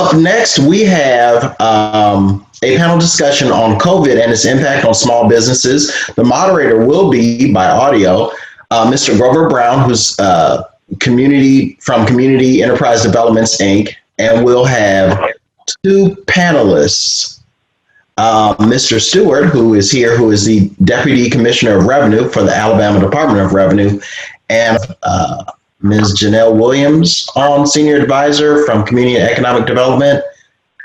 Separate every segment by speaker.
Speaker 1: Up next, we have a panel discussion on COVID and its impact on small businesses. The moderator will be by audio, Mr. Grover Brown, who's Community Enterprise Developments, Inc., and we'll have two panelists. Mr. Stewart, who is here, who is the Deputy Commissioner of Revenue for the Alabama Department of Revenue, and Ms. Janelle Williams, Senior Advisor from Community and Economic Development,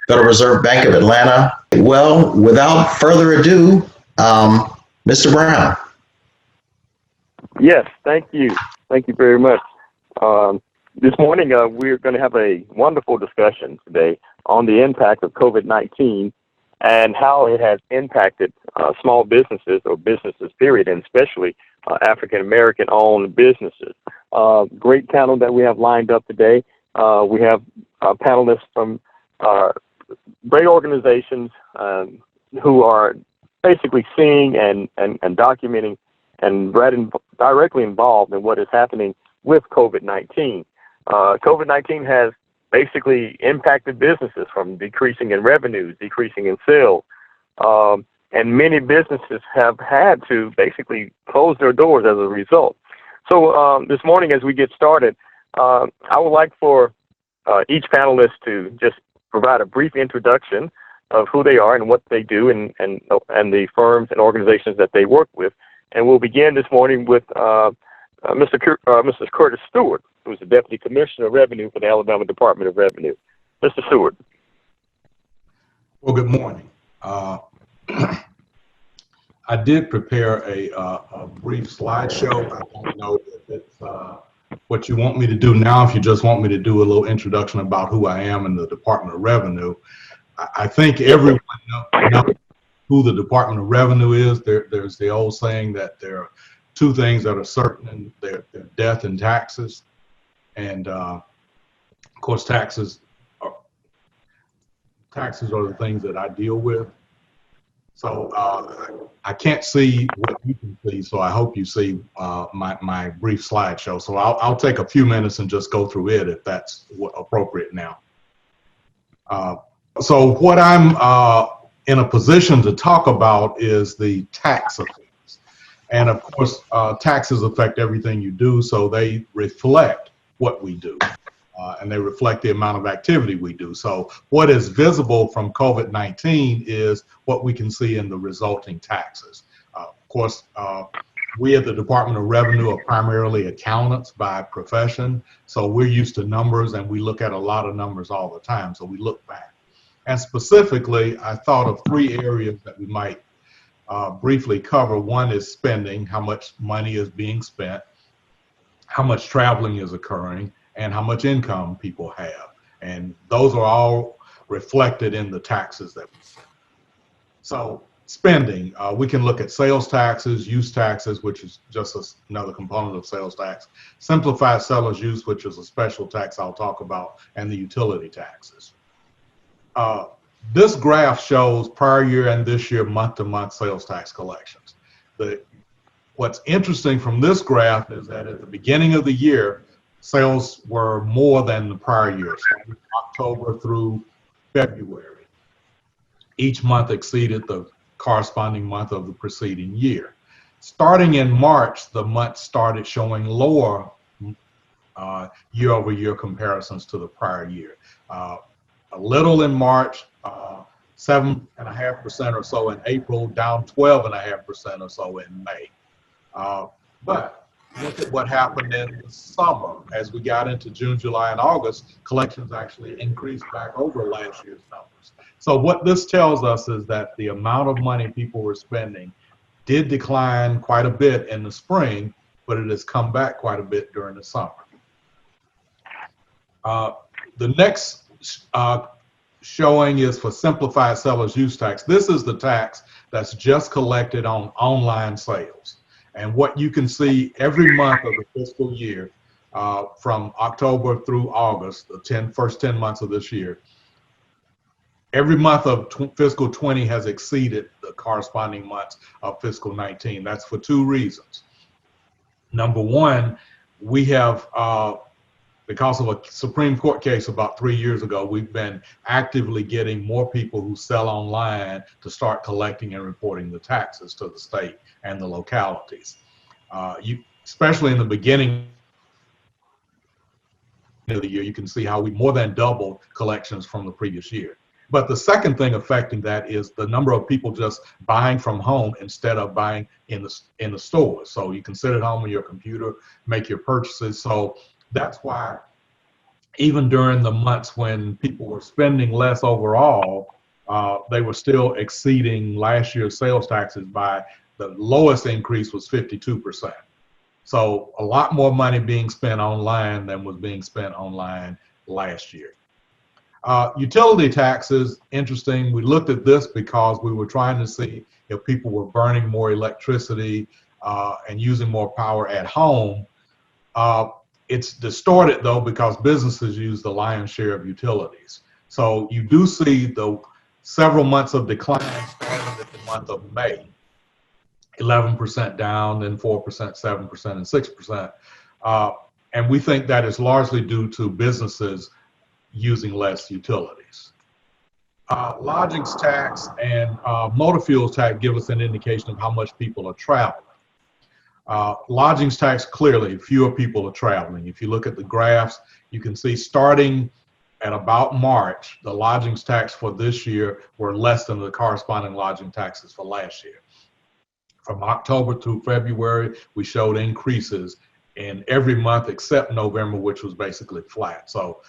Speaker 1: Federal Reserve Bank of Atlanta. Well, without further ado, Mr. Brown.
Speaker 2: Yes, thank you. Thank you very much. This morning, we're going to have a wonderful discussion today on the impact of COVID-19 and how it has impacted small businesses or businesses, period, and especially African-American owned businesses. Great panel that we have lined up today. We have panelists from great organizations who are basically seeing and documenting and directly involved in what is happening with COVID-19. COVID-19 has basically impacted businesses from decreasing in revenues, decreasing in sales. And many businesses have had to basically close their doors as a result. So this morning, as we get started, I would like for each panelist to just provide a brief introduction of who they are and what they do and the firms and organizations that they work with. And we'll begin this morning with Mrs. Curtis Stewart, who's the Deputy Commissioner of Revenue for the Alabama Department of Revenue. Mr. Stewart.
Speaker 3: Well, good morning. I did prepare a brief slideshow. I don't know if it's what you want me to do now, if you just want me to do a little introduction about who I am in the Department of Revenue. I think everyone knows who the Department of Revenue is. There's the old saying that there are two things that are certain, and they're death and taxes. And of course, taxes are the things that I deal with. So I can't see what you can see, so I hope you see my brief slideshow. So I'll take a few minutes and just go through it if that's appropriate now. So what I'm in a position to talk about is the tax effects. And of course, taxes affect everything you do, so they reflect what we do. And they reflect the amount of activity we do. So what is visible from COVID-19 is what we can see in the resulting taxes. Of course, we at the Department of Revenue are primarily accountants by profession. So we're used to numbers, and we look at a lot of numbers all the time. So we look back. And specifically, I thought of three areas that we might briefly cover. One is spending, how much money is being spent, how much traveling is occurring, and how much income people have. And those are all reflected in the taxes that we pay. So spending, we can look at sales taxes, use taxes, which is just another component of sales tax, simplified seller's use, which is a special tax I'll talk about, and the utility taxes. This graph shows prior year and this year month-to-month sales tax collections. What's interesting from this graph is that at the beginning of the year, sales were more than the prior year, starting October through February. Each month exceeded the corresponding month of the preceding year. Starting in March, the month started showing lower year-over-year comparisons to the prior year. A little in March, 7.5% or so in April, down 12.5% or so in May. But look at what happened in the summer. As we got into June, July, and August, collections actually increased back over last year's numbers. So what this tells us is that the amount of money people were spending did decline quite a bit in the spring, but it has come back quite a bit during the summer. The next showing is for simplified seller's use tax. This is the tax that's just collected on online sales. And what you can see every month of the fiscal year, from October through August, the first 10 months of this year, every month of fiscal 20 has exceeded the corresponding months of fiscal 19. That's for two reasons. Number one, we have because of a Supreme Court case about 3 years ago, we've been actively getting more people who sell online to start collecting and reporting the taxes to the state and the localities. Especially in the beginning of the year, you can see how we more than doubled collections from the previous year. But the second thing affecting that is the number of people just buying from home instead of buying in the stores. So you can sit at home on your computer, make your purchases. So that's why even during the months when people were spending less overall, they were still exceeding last year's sales taxes by the lowest increase was 52%. So a lot more money being spent online than was being spent online last year. Utility taxes, interesting. We looked at this because we were trying to see if people were burning more electricity and using more power at home. It's distorted though because businesses use the lion's share of utilities. So you do see the several months of decline starting at the month of May. 11% down, then 4%, 7%, and 6%. And we think that is largely due to businesses using less utilities. Lodgings tax and motor fuels tax give us an indication of how much people are traveling. Lodgings tax, clearly, fewer people are traveling. If you look at the graphs, you can see starting at about March, the lodgings tax for this year were less than the corresponding lodging taxes for last year. From October to February, we showed increases in every month except November, which was basically flat. So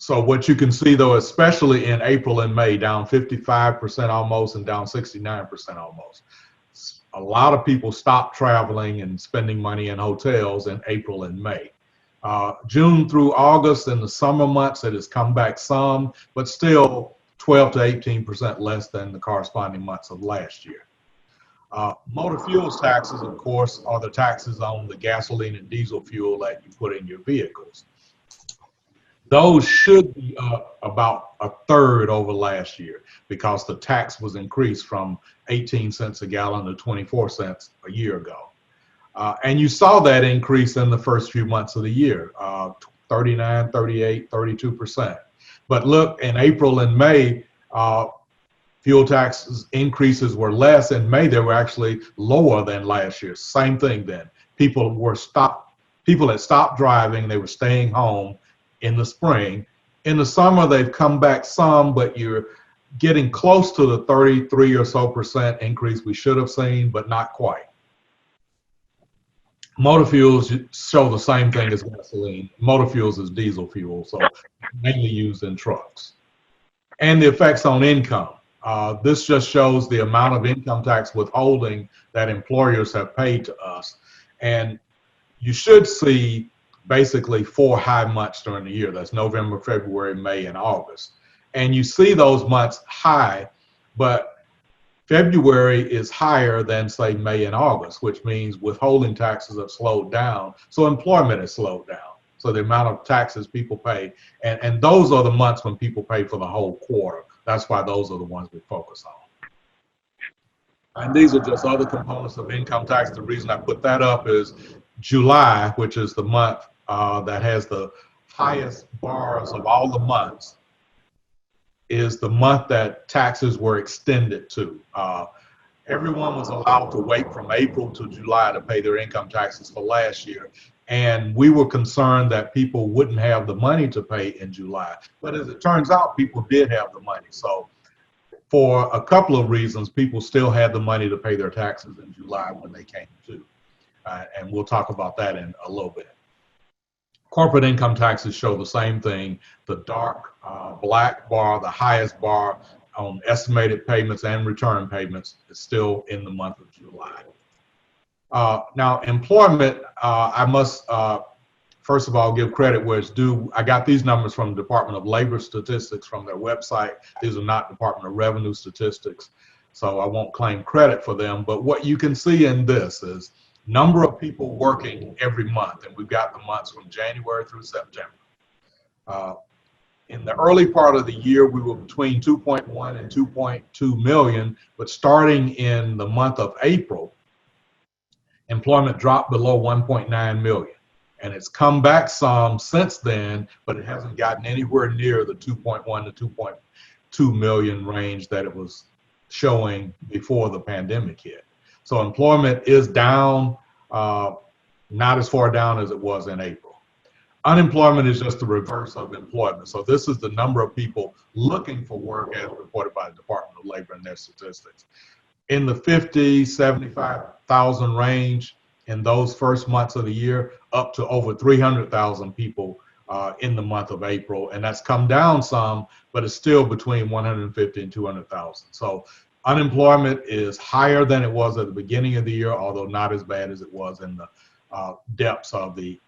Speaker 3: what you can see though, especially in April and May, down 55% almost and down 69% almost. A lot of people stopped traveling and spending money in hotels in April and May. June through August in the summer months, it has come back some, but still 12 to 18% less than the corresponding months of last year. Motor fuels taxes, of course, are the taxes on the gasoline and diesel fuel that you put in your vehicles. Those should be up about a third over last year because the tax was increased from 18 cents a gallon to 24 cents a year ago. And you saw that increase in the first few months of the year, 39, 38, 32%. But look, in April and May, fuel tax increases were less. In May, they were actually lower than last year. Same thing then. People had stopped driving. They were staying home in the spring. In the summer, they've come back some, but you're getting close to the 33 or so % increase we should have seen, but not quite. Motor fuels show the same thing as gasoline. Motor fuels is diesel fuel, so mainly used in trucks. And the effects on income. This just shows the amount of income tax withholding that employers have paid to us. And you should see basically 4 high months during the year. That's November, February, May, and August. And you see those months high, but February is higher than, say, May and August, which means withholding taxes have slowed down. So employment has slowed down. So the amount of taxes people pay, and those are the months when people pay for the whole quarter. That's why those are the ones we focus on. And these are just other components of income tax. The reason I put that up is July, which is the month that has the highest bars of all the months, is the month that taxes were extended to. Everyone was allowed to wait from April to July to pay their income taxes for last year. And we were concerned that people wouldn't have the money to pay in July. But as it turns out, people did have the money. So for a couple of reasons, people still had the money to pay their taxes in July when they came to. And we'll talk about that in a little bit. Corporate income taxes show the same thing. The dark black bar, the highest bar on estimated payments and return payments, is still in the month of July. Now, employment, I must first of all give credit where it's due. I got these numbers from the Department of Labor statistics from their website. These are not Department of Revenue statistics, so I won't claim credit for them. But what you can see in this is number of people working every month, and we've got the months from January through September. In the early part of the year, we were between 2.1 and 2.2 million, but starting in the month of April, employment dropped below 1.9 million. And it's come back some since then, but it hasn't gotten anywhere near the 2.1 to 2.2 million range that it was showing before the pandemic hit. So employment is down, not as far down as it was in April. Unemployment is just the reverse of employment. So this is the number of people looking for work as reported by the Department of Labor in their statistics. In the 50, 75,000 range in those first months of the year, up to over 300,000 people in the month of April. And that's come down some, but it's still between 150 and 200,000. So unemployment is higher than it was at the beginning of the year, although not as bad as it was in the depths of the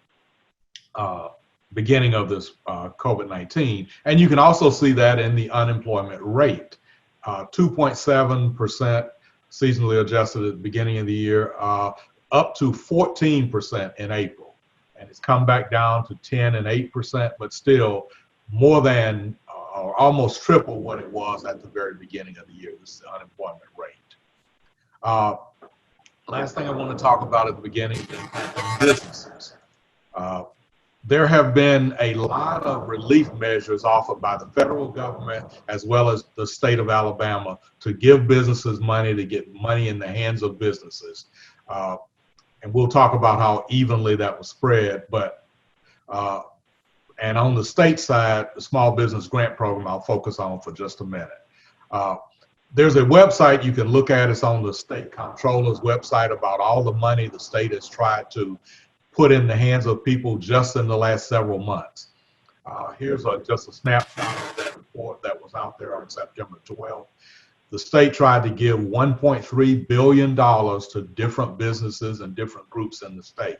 Speaker 3: beginning of this COVID-19. And you can also see that in the unemployment rate, 2.7% seasonally adjusted at the beginning of the year, up to 14% in April. And it's come back down to 10 and 8%, but still more than or almost triple what it was at the very beginning of the year. This is the unemployment rate. Last thing I want to talk about at the beginning is businesses. There have been a lot of relief measures offered by the federal government as well as the state of Alabama to give businesses money, to get money in the hands of businesses. And we'll talk about how evenly that was spread. But and on the state side, the Small Business Grant Program, I'll focus on for just a minute. There's a website you can look at. It's on the state comptroller's website about all the money the state has tried to put in the hands of people just in the last several months. Here's just a snapshot of that report that was out there on September 12th. The state tried to give $1.3 billion to different businesses and different groups in the state.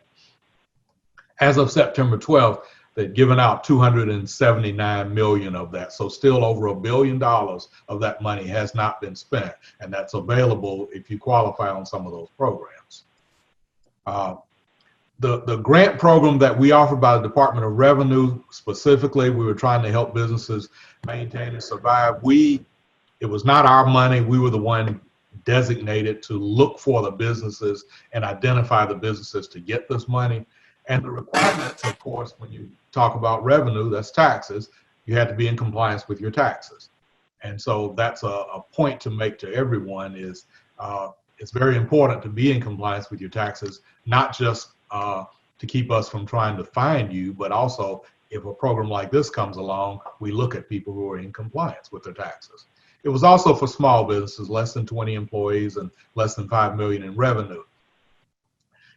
Speaker 3: As of September 12th, they'd given out 279 million of that. So still over $1 billion of that money has not been spent. And that's available if you qualify on some of those programs. The grant program that we offered by the Department of Revenue, specifically, we were trying to help businesses maintain and survive. It was not our money. We were the one designated to look for the businesses and identify the businesses to get this money. And the requirements, of course, when you talk about revenue, that's taxes, you have to be in compliance with your taxes. And so that's a point to make to everyone is it's very important to be in compliance with your taxes, not just to keep us from trying to find you, but also if a program like this comes along, we look at people who are in compliance with their taxes. It was also for small businesses, less than 20 employees and less than 5 million in revenue.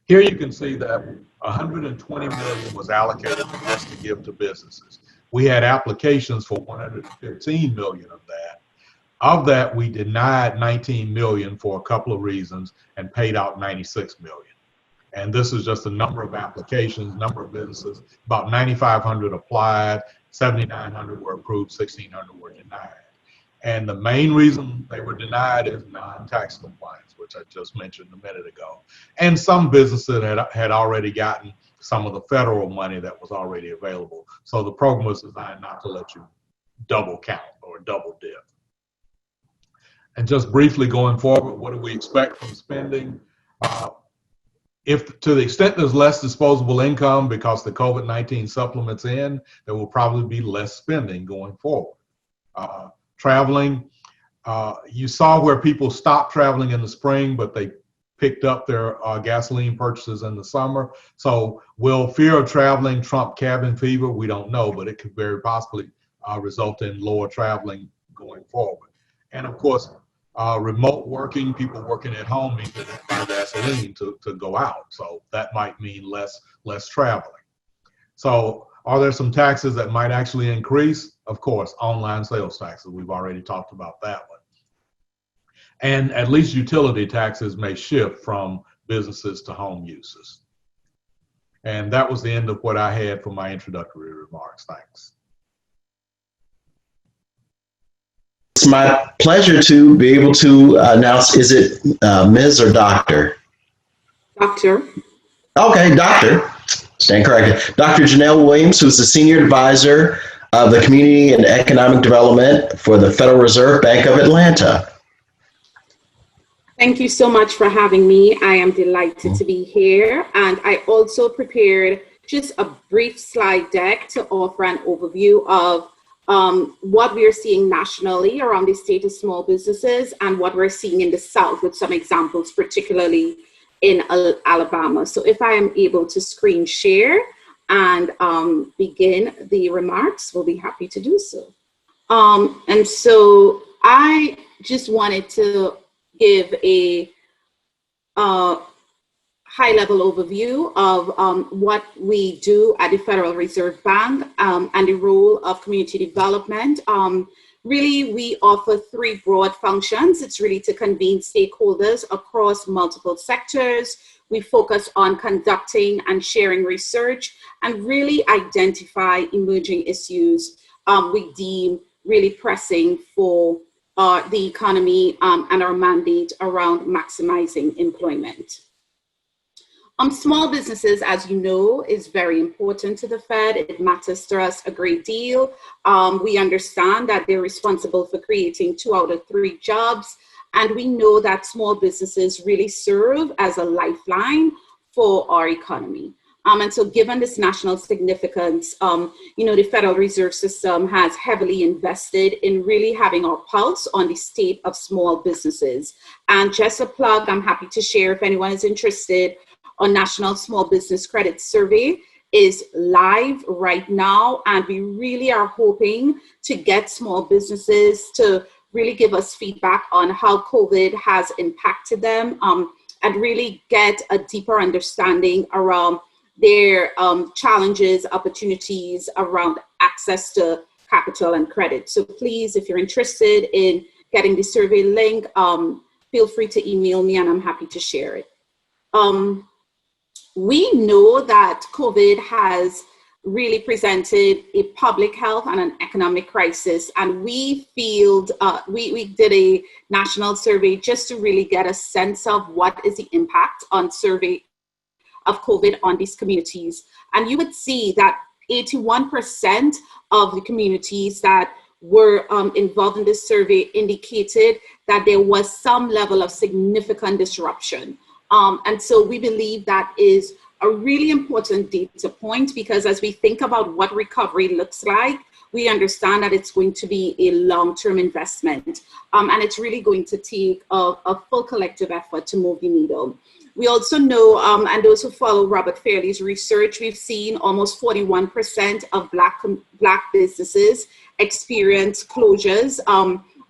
Speaker 3: Here you can see that 120 million was allocated for us to give to businesses. We had applications for 115 million of that. Of that, we denied 19 million for a couple of reasons and paid out 96 million. And this is just the number of applications, number of businesses. About 9,500 applied, 7,900 were approved, 1,600 were denied. And the main reason they were denied is non-tax compliance, which I just mentioned a minute ago. And some businesses had already gotten some of the federal money that was already available. So the program was designed not to let you double count or double dip. And just briefly going forward, what do we expect from spending? If to the extent there's less disposable income because the COVID-19 supplements in, there will probably be less spending going forward. Traveling, you saw where people stopped traveling in the spring, but they picked up their gasoline purchases in the summer. So will fear of traveling trump cabin fever? We don't know, but it could very possibly result in lower traveling going forward. And of course, remote working, people working at home need to buy gasoline to go out. So that might mean less traveling. So are there some taxes that might actually increase? Of course, online sales taxes. We've already talked about that one. And at least utility taxes may shift from businesses to home uses. And that was the end of what I had for my introductory remarks. Thanks.
Speaker 1: It's my pleasure to be able to announce, is it Ms. or Dr.?
Speaker 4: Doctor.
Speaker 1: Okay, Doctor. Stand corrected. Dr. Janelle Williams, who's the Senior Advisor of the Community and Economic Development for the Federal Reserve Bank of Atlanta.
Speaker 4: Thank you so much for having me. I am delighted to be here. And I also prepared just a brief slide deck to offer an overview of what we're seeing nationally around the state of small businesses and what we're seeing in the South, with some examples, particularly in Alabama. So if I am able to screen share and begin the remarks, we'll be happy to do so. And so I just wanted to give a high-level overview of what we do at the Federal Reserve Bank and the role of community development. Really, we offer three broad functions. It's really to convene stakeholders across multiple sectors. We focus on conducting and sharing research and really identify emerging issues we deem really pressing for the economy and our mandate around maximizing employment. Small businesses, as you know, is very important to the Fed. It matters to us a great deal. We understand that they're responsible for creating 2 out of 3 jobs. And we know that small businesses really serve as a lifeline for our economy. And so given this national significance, the Federal Reserve System has heavily invested in really having our pulse on the state of small businesses. And just a plug, I'm happy to share if anyone is interested, our National Small Business Credit Survey is live right now, and we really are hoping to get small businesses to really give us feedback on how COVID has impacted them and really get a deeper understanding around their challenges, opportunities around access to capital and credit. So please, if you're interested in getting the survey link, feel free to email me and I'm happy to share it. We know that COVID has really presented a public health and an economic crisis, and we did a national survey just to really get a sense of what is the impact on survey of COVID on these communities. And you would see that 81% of the communities that were involved in this survey indicated that there was some level of significant disruption. And so we believe that is a really important data point, because as we think about what recovery looks like, we understand that it's going to be a long-term investment. And it's really going to take a full collective effort to move the needle. We also know, and those who follow Robert Fairley's research, we've seen almost 41% of Black businesses experience closures,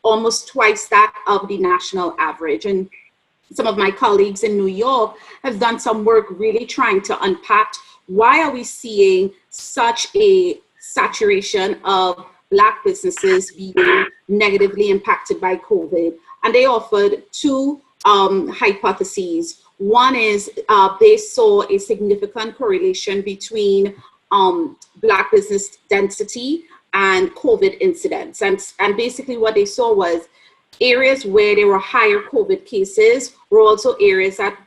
Speaker 4: almost twice that of the national average. And some of my colleagues in New York have done some work really trying to unpack why are we seeing such a saturation of Black businesses being negatively impacted by COVID. And they offered 2 hypotheses. One is they saw a significant correlation between Black business density and COVID incidents. And basically what they saw was areas where there were higher COVID cases were also areas that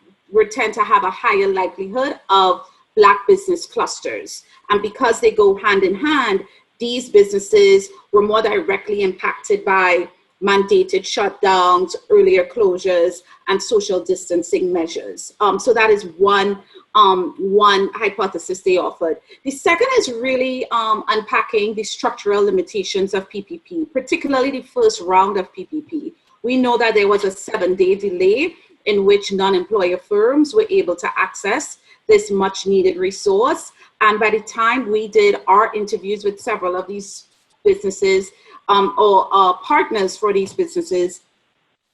Speaker 4: tend to have a higher likelihood of Black business clusters. And because they go hand in hand, these businesses were more directly impacted by mandated shutdowns, earlier closures, and social distancing measures. So that is one hypothesis they offered. The second is really unpacking the structural limitations of PPP, particularly the first round of PPP. We know that there was a 7-day delay in which non-employer firms were able to access this much needed resource. And by the time we did our interviews with several of these businesses or partners for these businesses,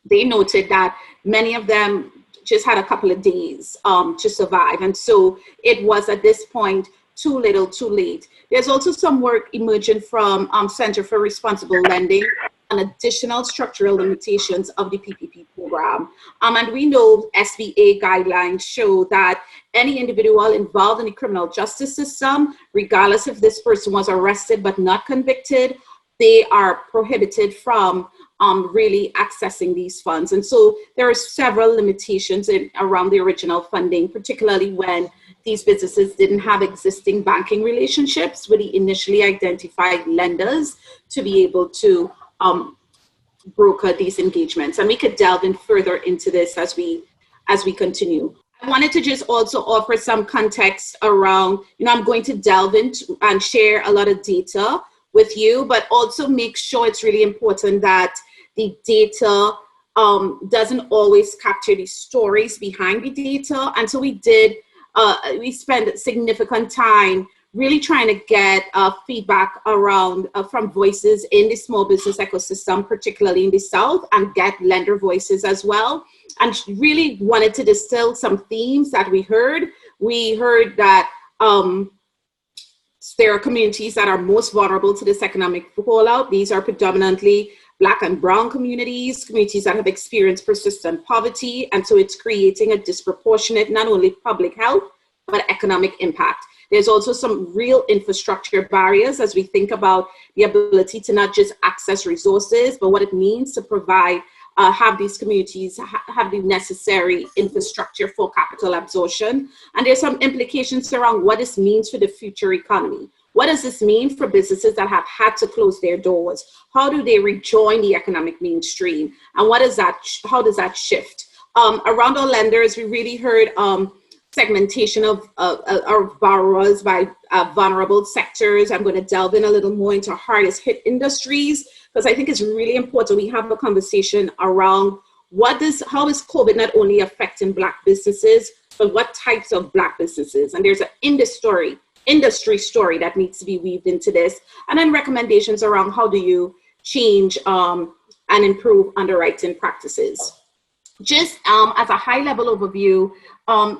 Speaker 4: they noted that many of them just had a couple of days to survive. And so it was at this point too little, too late. There's also some work emerging from Center for Responsible Lending on additional structural limitations of the PPP program. And we know SBA guidelines show that any individual involved in the criminal justice system, regardless if this person was arrested but not convicted, they are prohibited from really accessing these funds. And so there are several limitations around the original funding, particularly when these businesses didn't have existing banking relationships with the initially identified lenders to be able to broker these engagements. And we could delve in further into this as we continue. I wanted to just also offer some context around, I'm going to delve into and share a lot of data with you, but also make sure it's really important that the data doesn't always capture the stories behind the data. And so we spent significant time really trying to get feedback around from voices in the small business ecosystem, particularly in the South, and get lender voices as well. And really wanted to distill some themes that we heard. We heard that there are communities that are most vulnerable to this economic fallout. These are predominantly Black and Brown communities that have experienced persistent poverty. And so it's creating a disproportionate, not only public health, but economic impact. There's also some real infrastructure barriers as we think about the ability to not just access resources, but what it means to provide, have these communities have the necessary infrastructure for capital absorption. And there's some implications around what this means for the future economy. What does this mean for businesses that have had to close their doors? How do they rejoin the economic mainstream? And how does that shift? Around our lenders, we really heard segmentation of our borrowers by vulnerable sectors. I'm going to delve in a little more into hardest hit industries, because I think it's really important we have a conversation around how is COVID not only affecting Black businesses, but what types of Black businesses? And there's an industry story that needs to be weaved into this. And then recommendations around how do you change and improve underwriting practices. Just as a high level overview,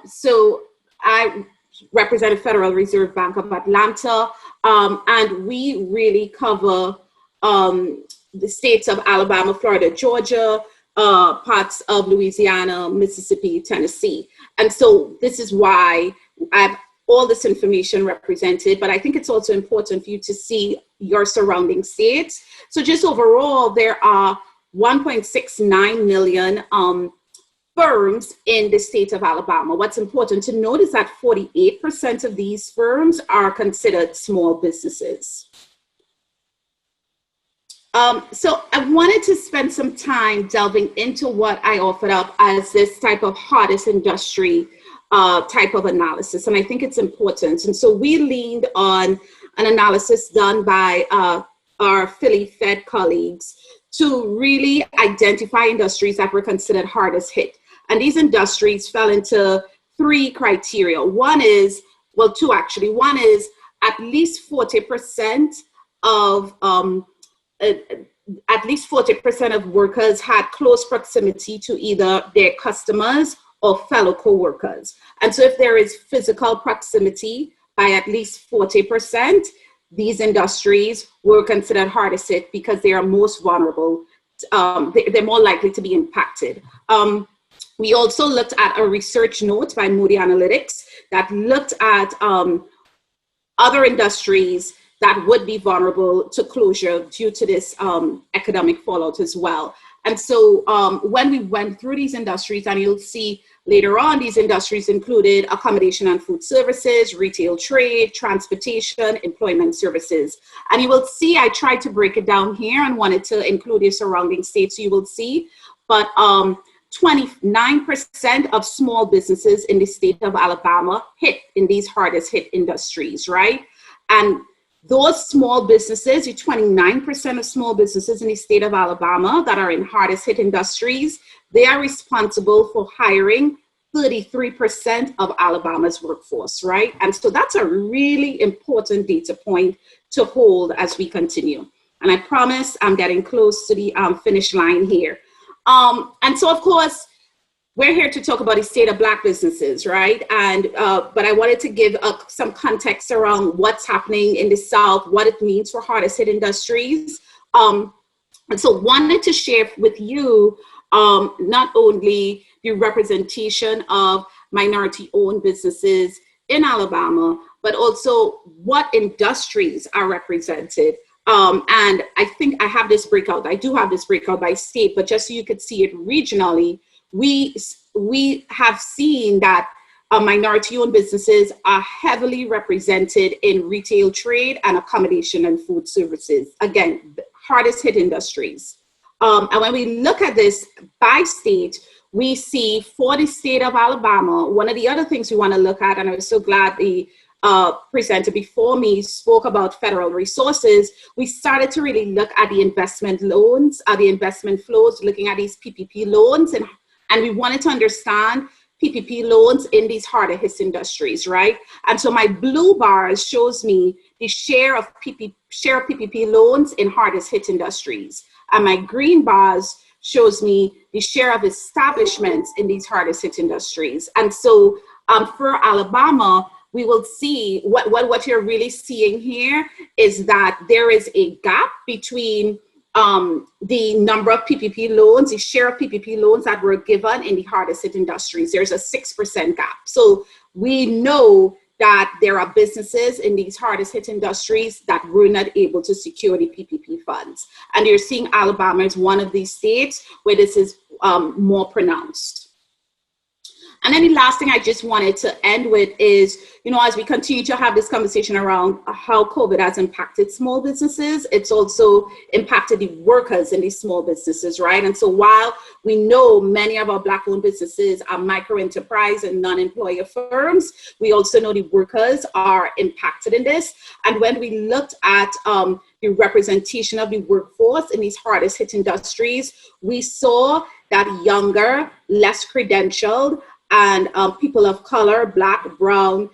Speaker 4: so I represent the Federal Reserve Bank of Atlanta, and we really cover the states of Alabama, Florida, Georgia, parts of Louisiana, Mississippi, Tennessee. And so this is why I have all this information represented, but I think it's also important for you to see your surrounding states. So just overall, there are 1.69 million firms in the state of Alabama. What's important to note is that 48% of these firms are considered small businesses. So I wanted to spend some time delving into what I offered up as this type of hardest industry type of analysis, and I think it's important. And so we leaned on an analysis done by our Philly Fed colleagues to really identify industries that were considered hardest hit. And these industries fell into three criteria. Two actually. One is at least 40% of workers had close proximity to either their customers or fellow co-workers. And so if there is physical proximity by at least 40%, these industries were considered hardest hit because they are most vulnerable. They're more likely to be impacted. We also looked at a research note by Moody Analytics that looked at other industries that would be vulnerable to closure due to this economic fallout as well. And so when we went through these industries, and you'll see later on, these industries included accommodation and food services, retail trade, transportation, employment services. And you will see, I tried to break it down here and wanted to include your surrounding states, so you will see, but 29% of small businesses in the state of Alabama hit in these hardest hit industries, right? And those small businesses, 29% of small businesses in the state of Alabama that are in hardest hit industries, they are responsible for hiring 33% of Alabama's workforce, right? And so that's a really important data point to hold as we continue. And I promise I'm getting close to the finish line here. And so, of course, we're here to talk about the state of Black businesses, right? And but I wanted to give some context around what's happening in the South, what it means for hardest hit industries. And so wanted to share with you not only the representation of minority-owned businesses in Alabama, but also what industries are represented. And I think I have this breakout. I do have this breakout by state, but just so you could see it regionally, we have seen that minority-owned businesses are heavily represented in retail trade and accommodation and food services. Again, hardest hit industries. And when we look at this by state, we see for the state of Alabama, one of the other things we want to look at, and I was so glad the presenter before me spoke about federal resources, we started to really look at the investment loans, the investment flows, looking at these PPP loans, and we wanted to understand PPP loans in these harder hit industries, right? And so my blue bars shows me the share of PPP loans in hardest hit industries. And my green bars shows me the share of establishments in these hardest hit industries. And so for Alabama, we will see what you're really seeing here is that there is a gap between the number of PPP loans, the share of PPP loans that were given in the hardest hit industries. There's a 6% gap. So we know that there are businesses in these hardest hit industries that were not able to secure the PPP funds. And you're seeing Alabama as one of these states where this is more pronounced. And then the last thing I just wanted to end with is, as we continue to have this conversation around how COVID has impacted small businesses, it's also impacted the workers in these small businesses, right? And so while we know many of our Black-owned businesses are micro-enterprise and non-employer firms, we also know the workers are impacted in this. And when we looked at the representation of the workforce in these hardest hit industries, we saw that younger, less credentialed, and people of color, Black, brown,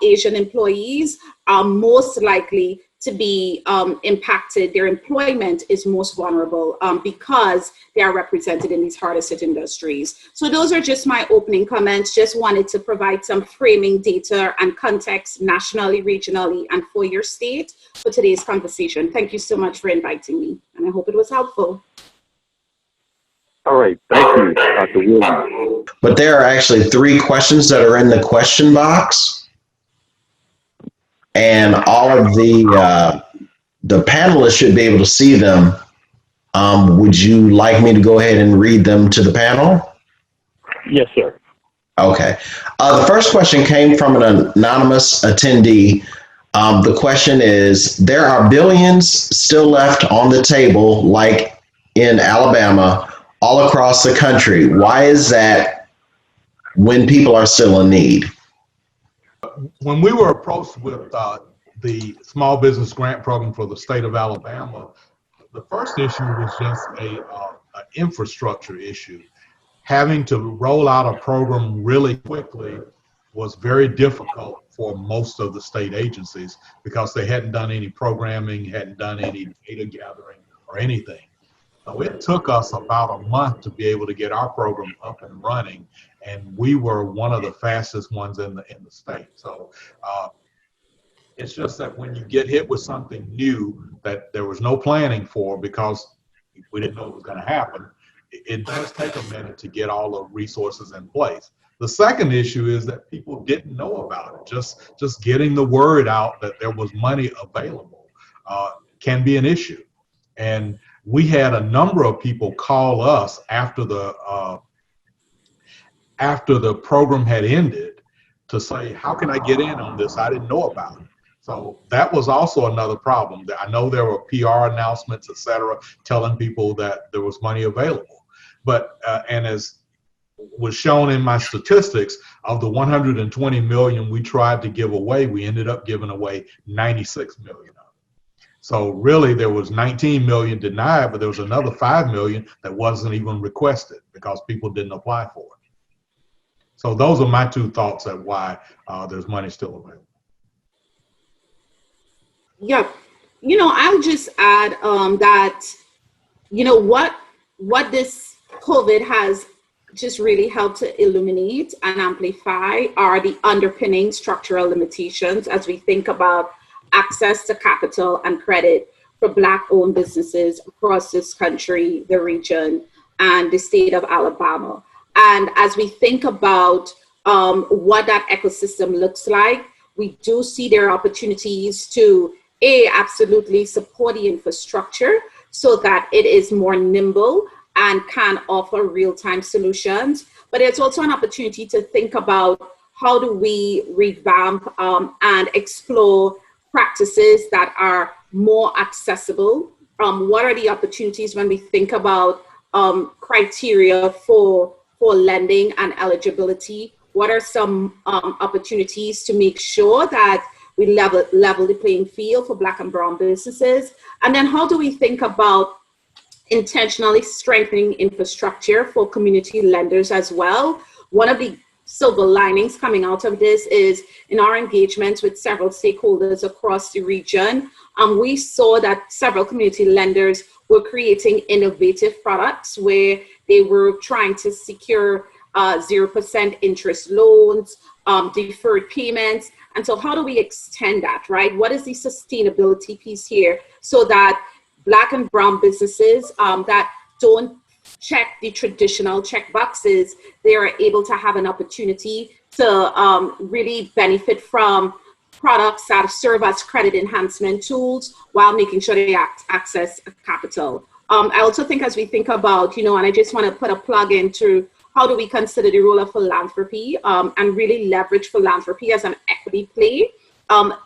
Speaker 4: Asian employees are most likely to be impacted. Their employment is most vulnerable because they are represented in these hardest hit industries. So those are just my opening comments. Just wanted to provide some framing data and context nationally, regionally, and for your state for today's conversation. Thank you so much for inviting me, and I hope it was helpful.
Speaker 2: All right, thank you, Dr. Williams.
Speaker 1: But there are actually 3 questions that are in the question box, and all of the panelists should be able to see them. Would you like me to go ahead and read them to the panel?
Speaker 2: Yes, sir.
Speaker 1: Okay. The first question came from an anonymous attendee. The question is, there are billions still left on the table, like in Alabama, all across the country. Why is that when people are still in need?
Speaker 3: When we were approached with the Small Business Grant Program for the state of Alabama, the first issue was just an infrastructure issue. Having to roll out a program really quickly was very difficult for most of the state agencies because they hadn't done any programming, hadn't done any data gathering or anything. So it took us about a month to be able to get our program up and running, and we were one of the fastest ones in the state. So it's just that when you get hit with something new that there was no planning for because we didn't know it was going to happen, it does take a minute to get all the resources in place. The second issue is that people didn't know about it. Just getting the word out that there was money available can be an issue. And we had a number of people call us after the program had ended to say, how can I get in on this? I didn't know about it. So that was also another problem. I know there were PR announcements, et cetera, telling people that there was money available. But, and as was shown in my statistics, of the 120 million we tried to give away, we ended up giving away 96 million. So really there was 19 million denied, but there was another 5 million that wasn't even requested because people didn't apply for it. So those are my 2 thoughts at why there's money still available.
Speaker 4: Yeah, I'll just add that, what this COVID has just really helped to illuminate and amplify are the underpinning structural limitations as we think about access to capital and credit for Black-owned businesses across this country, the region, and the state of Alabama. And as we think about what that ecosystem looks like, we do see there are opportunities to, absolutely support the infrastructure so that it is more nimble and can offer real-time solutions. But it's also an opportunity to think about how do we revamp and explore practices that are more accessible. What are the opportunities when we think about criteria for for lending and eligibility? What are some opportunities to make sure that we level the playing field for Black and brown businesses? And then how do we think about intentionally strengthening infrastructure for community lenders as well? One of the silver linings coming out of this is in our engagements with several stakeholders across the region, we saw that several community lenders were creating innovative products where they were trying to secure 0% interest loans, deferred payments. And so how do we extend that, right? What is the sustainability piece here so that Black and brown businesses that don't check the traditional check boxes, they are able to have an opportunity to really benefit from products that serve as credit enhancement tools while making sure they access capital. I also think as we think about, and I just want to put a plug into how do we consider the role of philanthropy and really leverage philanthropy as an equity play.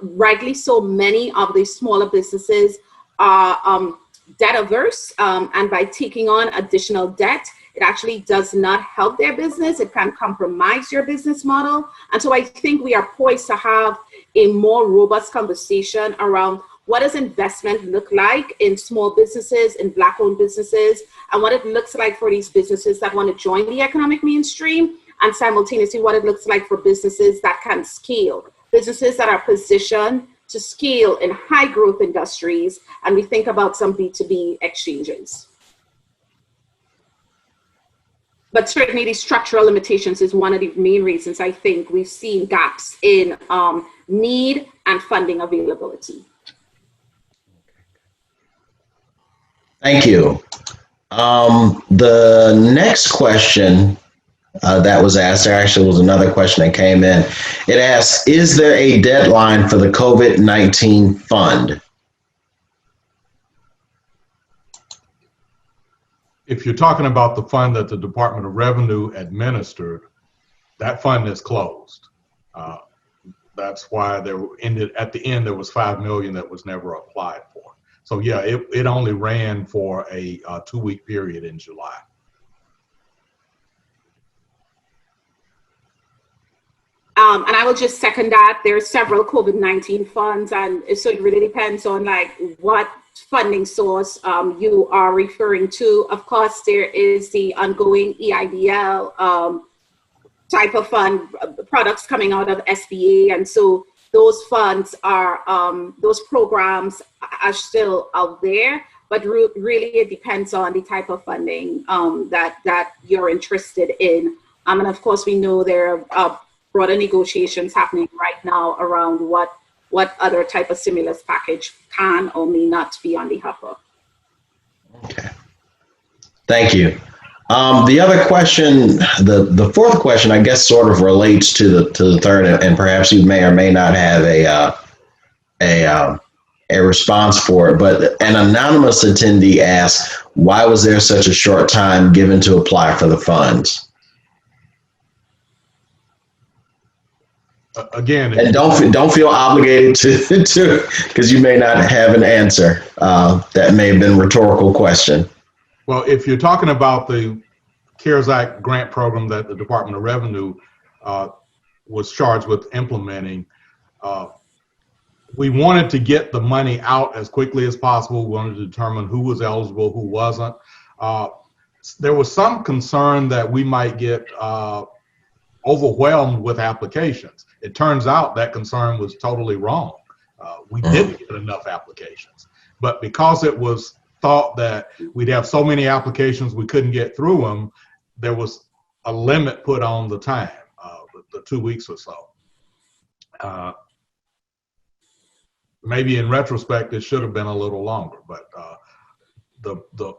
Speaker 4: Rightly so, many of the smaller businesses are debt averse, and by taking on additional debt, it actually does not help their business. It can compromise your business model. And so I think we are poised to have a more robust conversation around what does investment look like in small businesses, in Black-owned businesses, and what it looks like for these businesses that want to join the economic mainstream, and simultaneously what it looks like for businesses that can scale, businesses that are positioned to scale in high growth industries, and we think about some B2B exchanges. But certainly the structural limitations is one of the main reasons I think we've seen gaps in need and funding availability.
Speaker 1: Thank you. The next question that was asked, there actually was another question that came in. It asks, is there a deadline for the COVID-19 fund?
Speaker 3: If you're talking about the fund that the Department of Revenue administered, that fund is closed. That's why at the end there was $5 million that was never applied for. So yeah, it only ran for a 2-week period in July.
Speaker 4: And I will just second that. There are several COVID-19 funds, and so it really depends on what funding source you are referring to. Of course, there is the ongoing EIDL type of fund, products coming out of SBA, and so those funds are, those programs are still out there, but really it depends on the type of funding that you're interested in. And of course, we know there are broader negotiations happening right now around what other type of stimulus package can or may not be on the hopper.
Speaker 1: Okay. Thank you. The other question, the fourth question, I guess, sort of relates to the third, and perhaps you may or may not have a response for it. But an anonymous attendee asked, "Why was there such a short time given to apply for the funds?"
Speaker 3: Again,
Speaker 1: and don't feel obligated to because you may not have an answer. That may have been a rhetorical question.
Speaker 3: Well, if you're talking about the CARES Act grant program that the Department of Revenue was charged with implementing, we wanted to get the money out as quickly as possible. We wanted to determine who was eligible, who wasn't. There was some concern that we might get overwhelmed with applications. It turns out that concern was totally wrong. We didn't get enough applications, but because it was thought that we'd have so many applications we couldn't get through them, there was a limit put on the time, the 2 weeks or so. Maybe in retrospect, it should have been a little longer, but the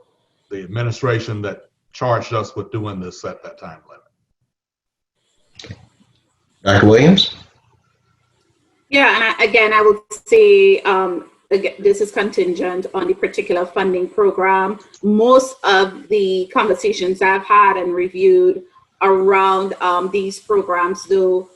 Speaker 3: administration that charged us with doing this set that time limit.
Speaker 1: Dr. Williams?
Speaker 4: Yeah, and again, I would say again, this is contingent on the particular funding program. Most of the conversations I've had and reviewed around these programs, though,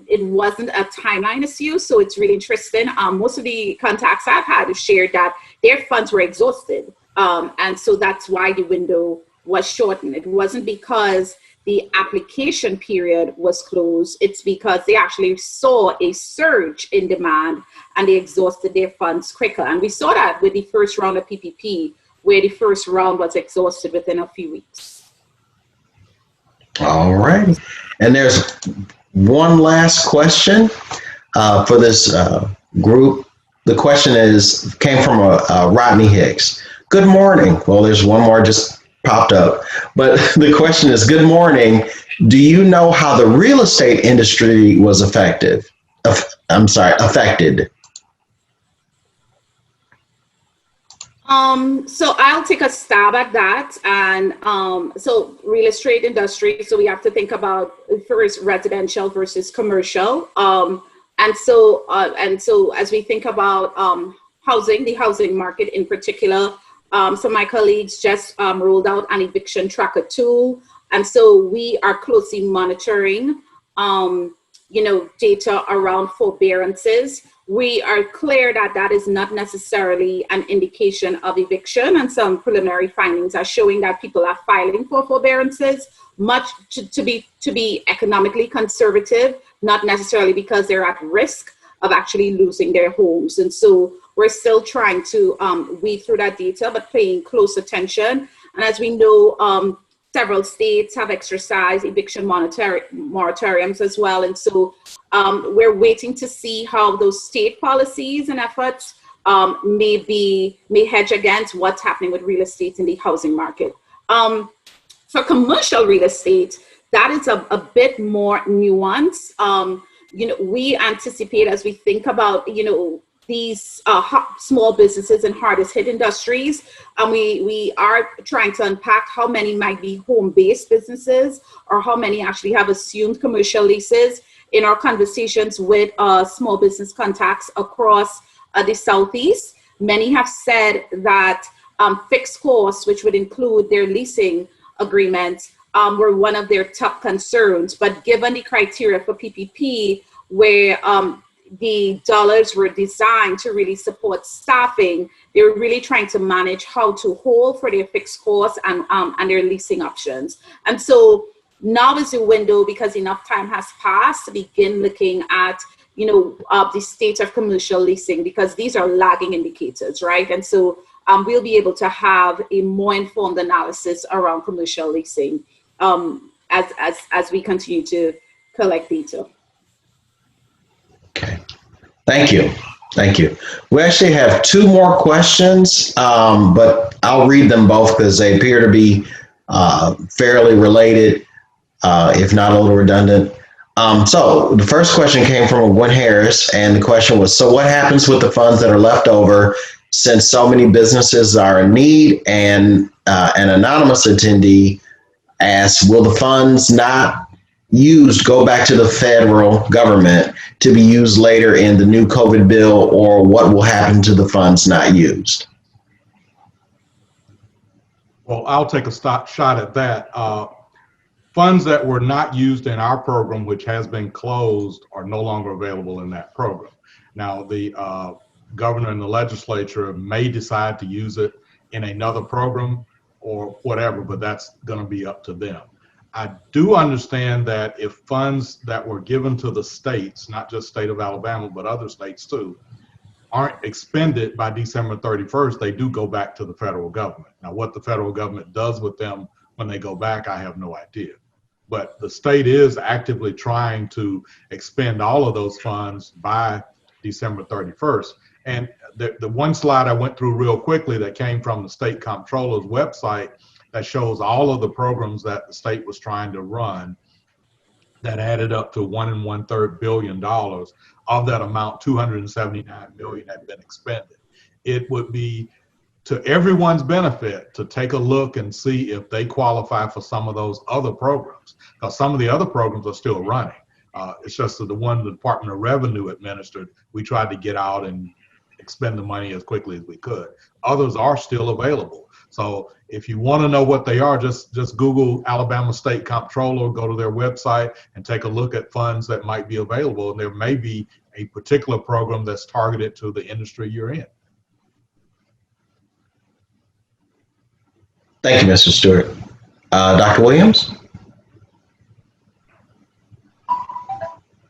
Speaker 4: it wasn't a timeline issue, so it's really interesting. Most of the contacts I've had have shared that their funds were exhausted, and so that's why the window was shortened. It wasn't because the application period was closed, it's because they actually saw a surge in demand and they exhausted their funds quicker. And we saw that with the first round of PPP, where the first round was exhausted within a few weeks.
Speaker 1: All right. And there's one last question for this group. The question came from Rodney Hicks. Good morning. Well, there's one more just popped up. But the question is, good morning. Do you know how the real estate industry was affected?
Speaker 4: So I'll take a stab at that. And so real estate industry, so we have to think about first residential versus commercial. And so as we think about housing, the housing market in particular, so my colleagues just rolled out an eviction tracker tool. And so we are closely monitoring, data around forbearances. We are clear that that is not necessarily an indication of eviction, and some preliminary findings are showing that people are filing for forbearances much to be economically conservative, not necessarily because they're at risk of actually losing their homes. And so we're still trying to weed through that data, but paying close attention. And as we know, several states have exercised eviction moratoriums as well. And so we're waiting to see how those state policies and efforts may hedge against what's happening with real estate in the housing market. For commercial real estate, that is a bit more nuanced. We anticipate, as we think about, these small businesses and hardest hit industries, and we are trying to unpack how many might be home-based businesses or how many actually have assumed commercial leases. In our conversations with small business contacts across the Southeast, many have said that fixed costs, which would include their leasing agreements, were one of their top concerns. But given the criteria for PPP, where the dollars were designed to really support staffing, they were really trying to manage how to hold for their fixed costs and their leasing options. And so now is the window, because enough time has passed, to begin looking at the state of commercial leasing, because these are lagging indicators, right? And so we'll be able to have a more informed analysis around commercial leasing as we continue to collect data.
Speaker 1: Okay. Thank you. Thank you. We actually have two more questions, but I'll read them both because they appear to be fairly related, if not a little redundant. So the first question came from Gwen Harris, and the question was, so what happens with the funds that are left over since so many businesses are in need? And an anonymous attendee asks, will the funds not used go back to the federal government to be used later in the new COVID bill, or what will happen to the funds not used?
Speaker 3: Well, I'll take a shot at that. Funds that were not used in our program, which has been closed, are no longer available in that program. Now, the governor and the legislature may decide to use it in another program or whatever, but that's going to be up to them. I do understand that if funds that were given to the states, not just state of Alabama, but other states too, aren't expended by December 31st, they do go back to the federal government. Now, what the federal government does with them when they go back, I have no idea. But the state is actively trying to expend all of those funds by December 31st. And the one slide I went through real quickly that came from the state comptroller's website that shows all of the programs that the state was trying to run that added up to $1 1/3 billion. Of that amount, $279 million had been expended. It would be to everyone's benefit to take a look and see if they qualify for some of those other programs, because some of the other programs are still running. It's just that the one the Department of Revenue administered, we tried to get out and expend the money as quickly as we could. Others are still available. So if you want to know what they are, just Google Alabama State Comptroller, go to their website and take a look at funds that might be available. And there may be a particular program that's targeted to the industry you're in.
Speaker 1: Thank you, Mr. Stewart. Dr. Williams?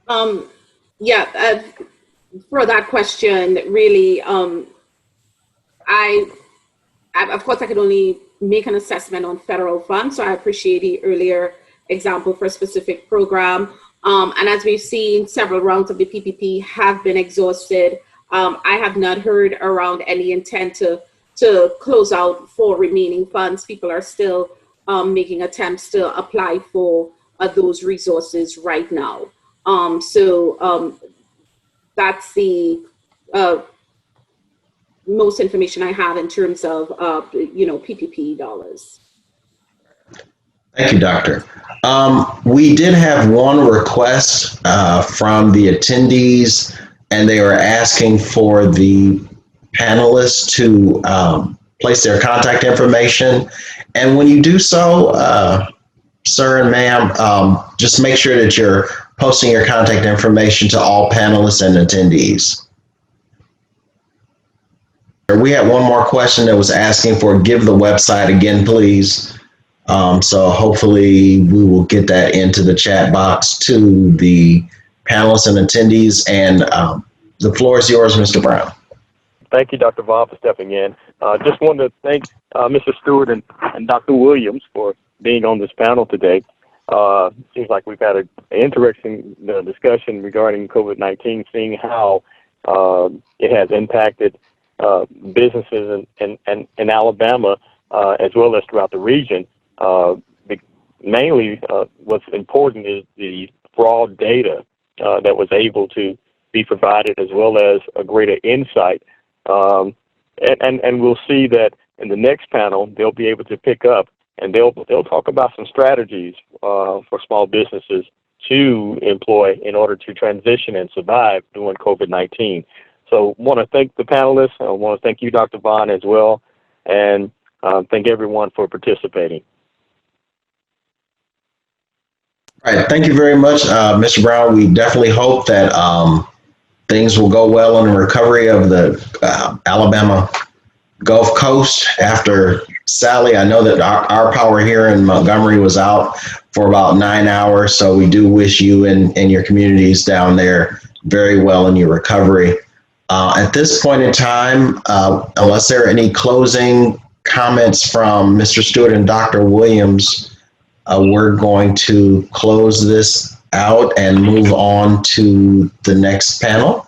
Speaker 4: Yeah, for that question, really, of course, I could only make an assessment on federal funds, so I appreciate the earlier example for a specific program. And as we've seen, several rounds of the PPP have been exhausted. I have not heard around any intent to close out for remaining funds. People are still making attempts to apply for those resources right now. That's the most information I have in terms of PPP dollars.
Speaker 1: Thank you, Doctor. We did have one request from the attendees, and they were asking for the panelists to place their contact information. And when you do so, sir and ma'am, just make sure that you're posting your contact information to all panelists and attendees. We had one more question that was asking for give the website again, please. So hopefully we will get that into the chat box to the panelists and attendees. And the floor is yours, Mr. Brown.
Speaker 2: Thank you, Dr. Vaughn, for stepping in. Just wanted to thank Mr. Stewart and Dr. Williams for being on this panel today. Seems like we've had an interesting discussion regarding COVID-19, seeing how it has impacted businesses in Alabama as well as throughout the region. Mainly, what's important is the broad data that was able to be provided, as well as a greater insight. And we'll see that in the next panel, they'll be able to pick up and they'll talk about some strategies for small businesses to employ in order to transition and survive during COVID-19. So I want to thank the panelists. I want to thank you, Dr. Vaughn, as well, and thank everyone for participating.
Speaker 1: All right, thank you very much, Mr. Brown. We definitely hope that things will go well in the recovery of the Alabama Gulf Coast after Sally. I know that our power here in Montgomery was out for about 9 hours, so we do wish you and your communities down there very well in your recovery. At this point in time, unless there are any closing comments from Mr. Stewart and Dr. Williams, we're going to close this out and move on to the next panel.